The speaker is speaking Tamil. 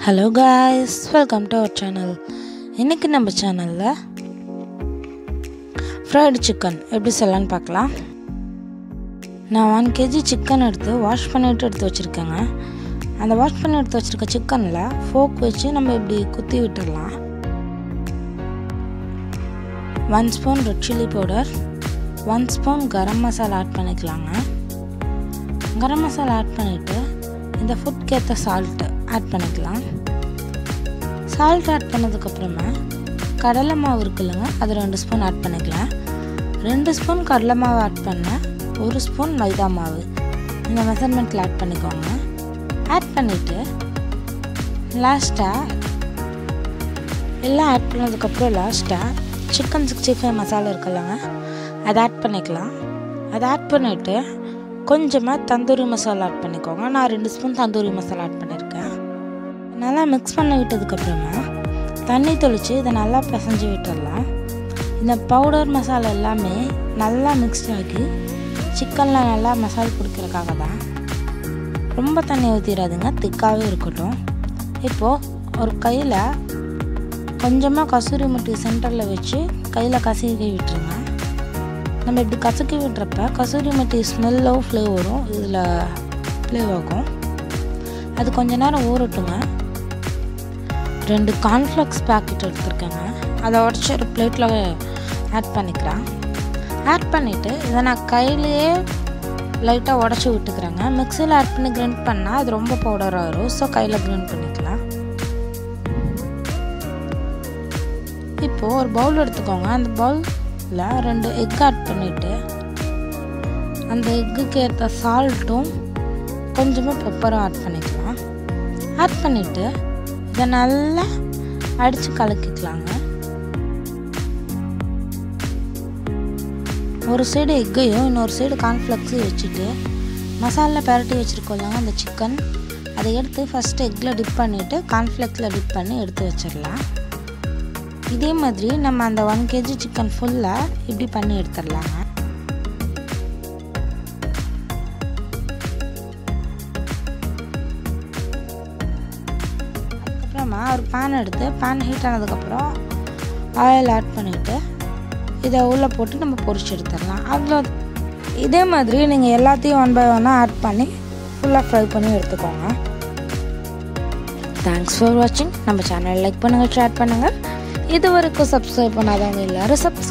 Hello guys, welcome to our channel. இன்னைக்கு நம்ம சேனல்ல fried chicken எப்படி செய்யலாம்னு பார்க்கலாம். நான் 1 kg chicken எடுத்து வாஷ் பண்ணிட்டு எடுத்து வச்சிருக்கேங்க. அந்த வாஷ் பண்ணி எடுத்து வச்சிருக்க chickenல fork வச்சு நம்ம இப்படி குத்தி விட்டுறலாம். 1 spoon red chili powder, 1 spoon garam masala add பண்ணிக்கலாங்க. garam masala ஆட் பண்ணிட்டு இந்த ஃபுட்க்கு ஏத்த salt ஆட் பண்ணிக்கலாம். salt ஆட் பண்ணதுக்கு அப்புறமா கடலை மாவு இருக்குலங்க, அது 2 ஸ்பூன் ஆட் பண்ணிக்கலாம். 2 ஸ்பூன் கடலை மாவு ஆட் பண்ண 1 ஸ்பூன் மைதா மாவு இந்த மெஷர்மெண்ட்ல ஆட் பண்ணிக்கோங்க. ஆட் பண்ணிட்டு லாஸ்டா எல்லாம் ஆட் பண்ணதுக்கு அப்புறம் லாஸ்டா chicken 65 மசாலா இருக்குலங்க, அதை ஆட் பண்ணிக்கலாம். அதை ஆட் பண்ணிட்டு கொஞ்சமா தந்தூரி மசாலா ஆட் பண்ணிக்கோங்க. நான் 2 ஸ்பூன் தந்தூரி மசாலா ஆட் பண்ணிருக்கேன். நல்லா மிக்ஸ் பண்ணி விட்டதுக்கு அப்புறமா தண்ணி தெளிச்சு இதை நல்லா பிசைஞ்சு விட்டுறலாம். இந்த பவுடர் மசாலா எல்லாமே நல்லா மிக்ஸ் ஆகி சிக்கனில் நல்லா மசாலா பிடிக்கிறதுக்காக தான். ரொம்ப தண்ணி ஊற்றிடாதுங்க, திக்காகவே இருக்கட்டும். இப்போது ஒரு கையில் கொஞ்சமாக கசூரி முட்டி சென்டரில் வச்சு கையில் கசக்கி விட்டுருங்க. நம்ம இப்படி கசக்கி விட்டுறப்ப கசூரி மெட்டி ஸ்மெல்லோ ஃப்ளேவரும் இதில் ப்ளே ஆகும். அது கொஞ்ச நேரம் ஊறட்டுங்க. 2 கார்ன்ஃப்ளெக்ஸ் பேக்கெட் எடுத்துருக்கேங்க, அதை உடச்சி ஒரு பிளேட்டில் ஆட் பண்ணிக்கிறேன். ஆட் பண்ணிவிட்டு இதை நான் கையிலேயே லைட்டாக உடச்சி விட்டுக்கிறேங்க. மிக்சியில் ஆட் பண்ணி கிரைண்ட் பண்ணால் அது ரொம்ப பவுடராக வரும், ஸோ கையில் கிரைண்ட் பண்ணிக்கலாம். இப்போது ஒரு பவுல் எடுத்துக்கோங்க. அந்த பவுலில் 2 எக் ஆட் பண்ணிவிட்டு அந்த எக்குக்கு ஏற்ற சால்ட்டும் கொஞ்சமாக பெப்பரும் ஆட் பண்ணிக்கலாம். ஆட் பண்ணிவிட்டு இதை நல்லா அடித்து கலக்கிக்கலாங்க. ஒரு சைடு எக்கையும் இன்னொரு சைடு கார்ன்ஃப்ளெக்ஸையும் வச்சுட்டு மசாலா பரட்டி வச்சுருக்கோம்லாங்க அந்த சிக்கன், அதை எடுத்து ஃபஸ்ட்டு எக்கில் டிப் பண்ணிவிட்டு கார்ன்ஃப்ளெக்ஸில் டிப் பண்ணி எடுத்து வச்சிடலாம். இதே மாதிரி நம்ம அந்த 1 kg சிக்கன் ஃபுல்லாக இப்படி பண்ணி எடுத்துடலாங்க. அப்புறமா ஒரு பேன் எடுத்து பேன் ஹீட் ஆனதுக்கப்புறம் ஆயில் ஆட் பண்ணிவிட்டு இதை உள்ளே போட்டு நம்ம பொரிச்சு எடுத்துடலாம். அவ்வளோ. இதே மாதிரி நீங்கள் எல்லாத்தையும் 1 by 1 ஆட் பண்ணி ஃபுல்லாக ஃப்ரை பண்ணி எடுத்துக்கோங்க. தேங்க்ஸ் ஃபார் வாட்சிங். நம்ம சேனல் லைக் பண்ணுங்கள், ஷேர் பண்ணுங்கள். இது வரைக்கும் சப்ஸ்கிரைப் பண்ணாதவங்க எல்லாரும் சப்ஸ்கிரைப்